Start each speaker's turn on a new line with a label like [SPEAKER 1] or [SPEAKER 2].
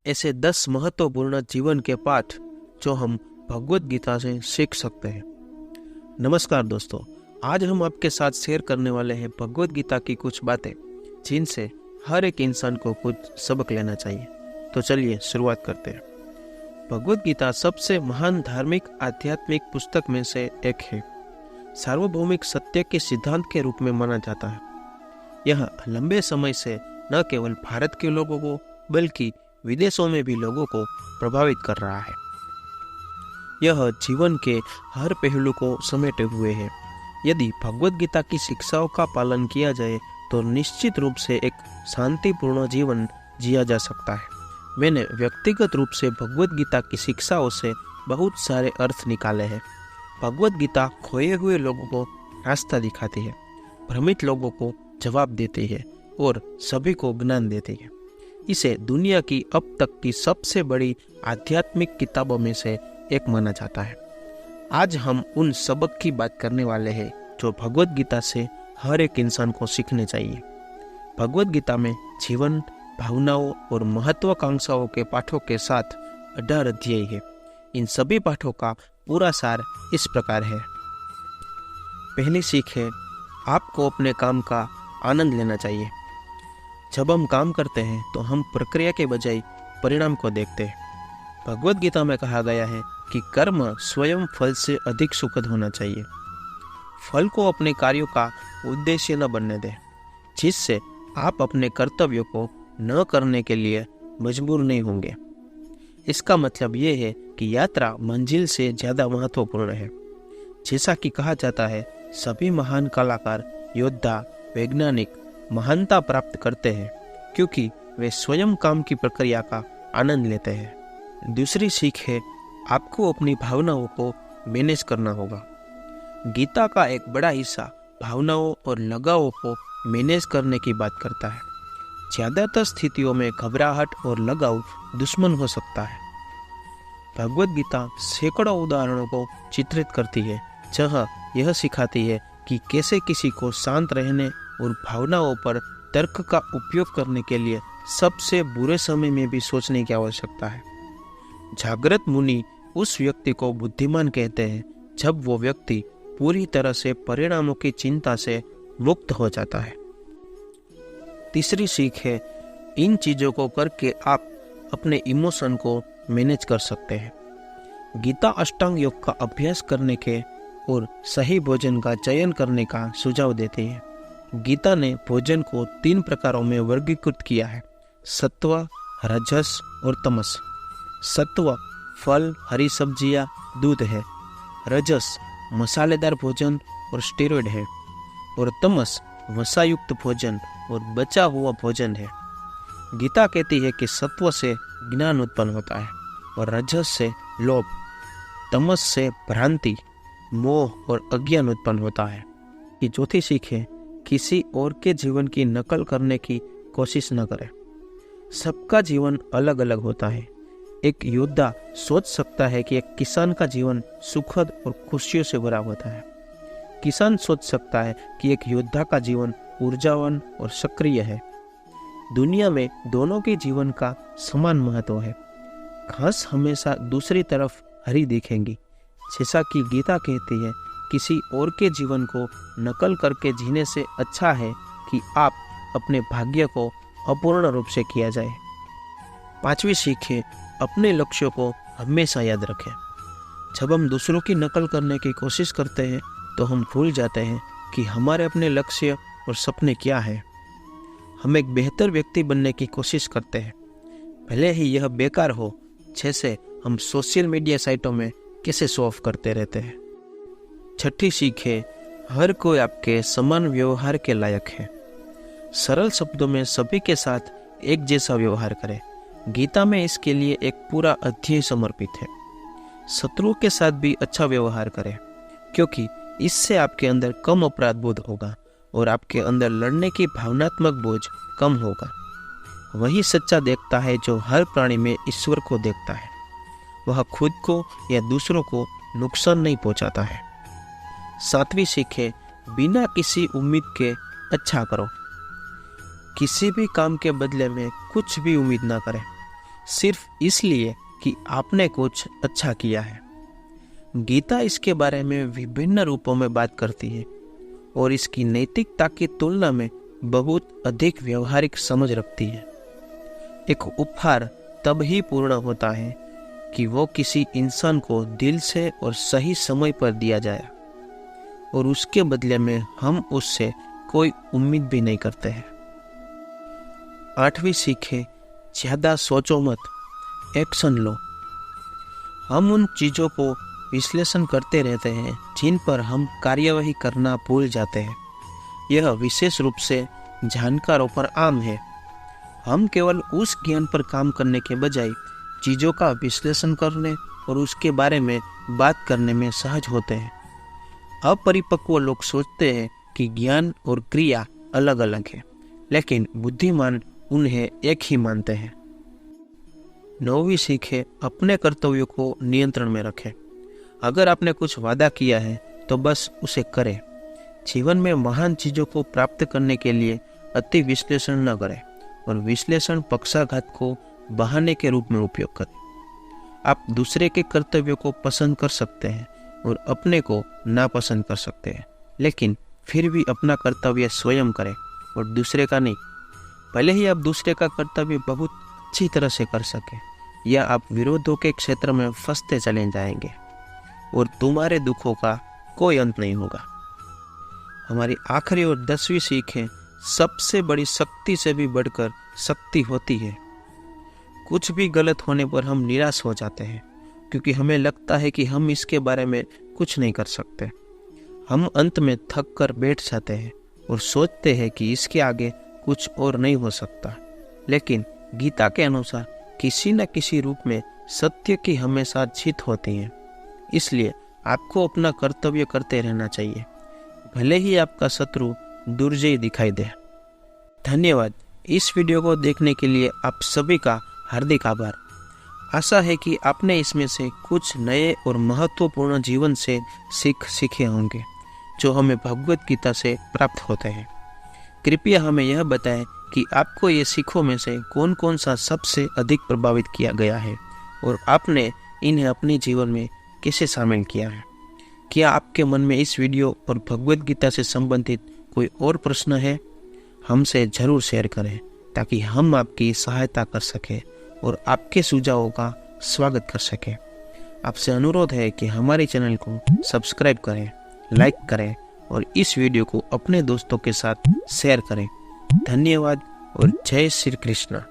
[SPEAKER 1] ऐसे 10 महत्वपूर्ण जीवन के पाठ जो हम भगवत गीता से सीख सकते हैं। नमस्कार दोस्तों, आज हम आपके साथ शेयर करने वाले हैं भगवत गीता की कुछ बातें जिनसे हर एक इंसान को कुछ सबक लेना चाहिए। तो चलिए शुरुआत करते हैं। भगवत गीता सबसे महान धार्मिक आध्यात्मिक पुस्तक में से एक है। सार्वभौमिक सत्य के सिद्धांत के रूप में माना जाता है। यह लंबे समय से न केवल भारत के लोगों को बल्कि विदेशों में भी लोगों को प्रभावित कर रहा है। यह जीवन के हर पहलू को समेटे हुए है। यदि भगवत गीता की शिक्षाओं का पालन किया जाए तो निश्चित रूप से एक शांतिपूर्ण जीवन जिया जा सकता है। मैंने व्यक्तिगत रूप से भगवत गीता की शिक्षाओं से बहुत सारे अर्थ निकाले हैं। भगवत गीता खोए हुए लोगों को रास्ता दिखाती है, भ्रमित लोगों को जवाब देती है और सभी को ज्ञान देती है। इसे दुनिया की अब तक की सबसे बड़ी आध्यात्मिक किताबों में से एक माना जाता है। आज हम उन सबक की बात करने वाले हैं जो भगवत गीता से हर एक इंसान को सीखने चाहिए। भगवत गीता में जीवन, भावनाओं और महत्वाकांक्षाओं के पाठों के साथ 18 अध्याय है। इन सभी पाठों का पूरा सार इस प्रकार है। पहली सीख है, आपको अपने काम का आनंद लेना चाहिए। जब हम काम करते हैं तो हम प्रक्रिया के बजाय परिणाम को देखते हैं। भगवत गीता में कहा गया है कि कर्म स्वयं फल से अधिक सुखद होना चाहिए। फल को अपने कार्यों का उद्देश्य न बनने दें, जिससे आप अपने कर्तव्यों को न करने के लिए मजबूर नहीं होंगे। इसका मतलब ये है कि यात्रा मंजिल से ज़्यादा महत्वपूर्ण है। जैसा कि कहा जाता है, सभी महान कलाकार, योद्धा, वैज्ञानिक महानता प्राप्त करते हैं क्योंकि वे स्वयं काम की प्रक्रिया का आनंद लेते हैं। दूसरी सीख है, आपको अपनी भावनाओं को मैनेज करना होगा। गीता का एक बड़ा हिस्सा भावनाओं और लगावों को मैनेज करने की बात करता है। ज़्यादातर स्थितियों में घबराहट और लगाव दुश्मन हो सकता है। भगवत गीता सैकड़ों उदाहरणों को चित्रित करती है जहाँ यह सिखाती है कि कैसे किसी को शांत रहने और भावनाओं पर तर्क का उपयोग करने के लिए सबसे बुरे समय में भी सोचने की आवश्यकता है। जागृत मुनि उस व्यक्ति को बुद्धिमान कहते हैं जब वो व्यक्ति पूरी तरह से परिणामों की चिंता से मुक्त हो जाता है। तीसरी सीख है, इन चीज़ों को करके आप अपने इमोशन को मैनेज कर सकते हैं। गीता अष्टांग योग का अभ्यास करने के और सही भोजन का चयन करने का सुझाव देती है। गीता ने भोजन को 3 प्रकारों में वर्गीकृत किया है: सत्व, रजस और तमस। सत्व फल, हरी सब्जियां, दूध है। रजस मसालेदार भोजन और स्टेरॉइड है। और तमस वसायुक्त भोजन और बचा हुआ भोजन है। गीता कहती है कि सत्व से ज्ञान उत्पन्न होता है और रजस से लोभ, तमस से भ्रांति, मोह और अज्ञान उत्पन्न होता है। कि चौथी सीख है, किसी और के जीवन की नकल करने की कोशिश न करें। सबका जीवन अलग अलग होता है। एक योद्धा सोच सकता है कि एक किसान का जीवन सुखद और खुशियों से भरा होता है। किसान सोच सकता है कि एक योद्धा का जीवन ऊर्जावान और सक्रिय है। दुनिया में दोनों के जीवन का समान महत्व है। घास हमेशा दूसरी तरफ हरी दिखेंगी। जैसा कि गीता कहती है, किसी और के जीवन को नकल करके जीने से अच्छा है कि आप अपने भाग्य को अपूर्ण रूप से किया जाए। 5वीं सीख है, अपने लक्ष्यों को हमेशा याद रखें। जब हम दूसरों की नकल करने की कोशिश करते हैं तो हम भूल जाते हैं कि हमारे अपने लक्ष्य और सपने क्या हैं। हम एक बेहतर व्यक्ति बनने की कोशिश करते हैं, भले ही यह बेकार हो, जैसे हम सोशल मीडिया साइटों में कैसे शो ऑफ करते रहते हैं। 6ठी सीख है, हर कोई आपके समान व्यवहार के लायक है। सरल शब्दों में सभी के साथ एक जैसा व्यवहार करें। गीता में इसके लिए एक पूरा अध्याय समर्पित है। शत्रुओं के साथ भी अच्छा व्यवहार करें, क्योंकि इससे आपके अंदर कम अपराध बोध होगा और आपके अंदर लड़ने की भावनात्मक बोझ कम होगा। वही सच्चा देखता है जो हर प्राणी में ईश्वर को देखता है। वह खुद को या दूसरों को नुकसान नहीं पहुंचाता है। 7वीं सीख है, बिना किसी उम्मीद के अच्छा करो। किसी भी काम के बदले में कुछ भी उम्मीद ना करें। सिर्फ इसलिए कि आपने कुछ अच्छा किया है। गीता इसके बारे में विभिन्न रूपों में बात करती है और इसकी नैतिकता की तुलना में बहुत अधिक व्यवहारिक समझ रखती है। एक उपहार तब ही पूर्ण होता है कि वो किसी इंसान को दिल से और सही समय पर दिया जाए और उसके बदले में हम उससे कोई उम्मीद भी नहीं करते हैं। 8वीं सीख है, ज्यादा सोचो मत, एक्शन लो। हम उन चीजों को विश्लेषण करते रहते हैं जिन पर हम कार्यवाही करना भूल जाते हैं। यह विशेष रूप से जानकारों पर आम है। हम केवल उस ज्ञान पर काम करने के बजाय चीजों का विश्लेषण करने और उसके बारे में बात करने में सहज होते हैं। अपरिपक्व लोग सोचते हैं कि ज्ञान और क्रिया अलग अलग है, लेकिन बुद्धिमान उन्हें एक ही मानते हैं। 9वीं सीख है, अपने कर्तव्यों को नियंत्रण में रखें। अगर आपने कुछ वादा किया है तो बस उसे करें। जीवन में महान चीजों को प्राप्त करने के लिए अति विश्लेषण न करें और विश्लेषण पक्षाघात को बहाने के रूप में उपयोग करें। आप दूसरे के कर्तव्यों को पसंद कर सकते हैं और अपने को नापसंद कर सकते हैं, लेकिन फिर भी अपना कर्तव्य स्वयं करें और दूसरे का नहीं। भले ही आप दूसरे का कर्तव्य बहुत अच्छी तरह से कर सकें या आप विरोधों के क्षेत्र में फंसते चले जाएंगे और तुम्हारे दुखों का कोई अंत नहीं होगा। हमारी आखिरी और 10वीं सीख है, सबसे बड़ी शक्ति से भी बढ़कर शक्ति होती है। कुछ भी गलत होने पर हम निराश हो जाते हैं क्योंकि हमें लगता है कि हम इसके बारे में कुछ नहीं कर सकते। हम अंत में थक कर बैठ जाते हैं और सोचते हैं कि इसके आगे कुछ और नहीं हो सकता। लेकिन गीता के अनुसार किसी न किसी रूप में सत्य की हमेशा जीत होती है। इसलिए आपको अपना कर्तव्य करते रहना चाहिए, भले ही आपका शत्रु दुर्जय दिखाई दे। धन्यवाद। इस वीडियो को देखने के लिए आप सभी का हार्दिक आभार। आशा है कि आपने इसमें से कुछ नए और महत्वपूर्ण जीवन से सीखे होंगे जो हमें भगवत गीता से प्राप्त होते हैं। कृपया हमें यह बताएं कि आपको ये सीखों में से कौन कौन सा सबसे अधिक प्रभावित किया गया है और आपने इन्हें अपने जीवन में कैसे शामिल किया है। क्या आपके मन में इस वीडियो और भगवत गीता से संबंधित कोई और प्रश्न है? हमसे ज़रूर शेयर करें ताकि हम आपकी सहायता कर सकें और आपके सुझावों का स्वागत कर सकें। आपसे अनुरोध है कि हमारे चैनल को सब्सक्राइब करें, लाइक करें और इस वीडियो को अपने दोस्तों के साथ शेयर करें। धन्यवाद और जय श्री कृष्ण।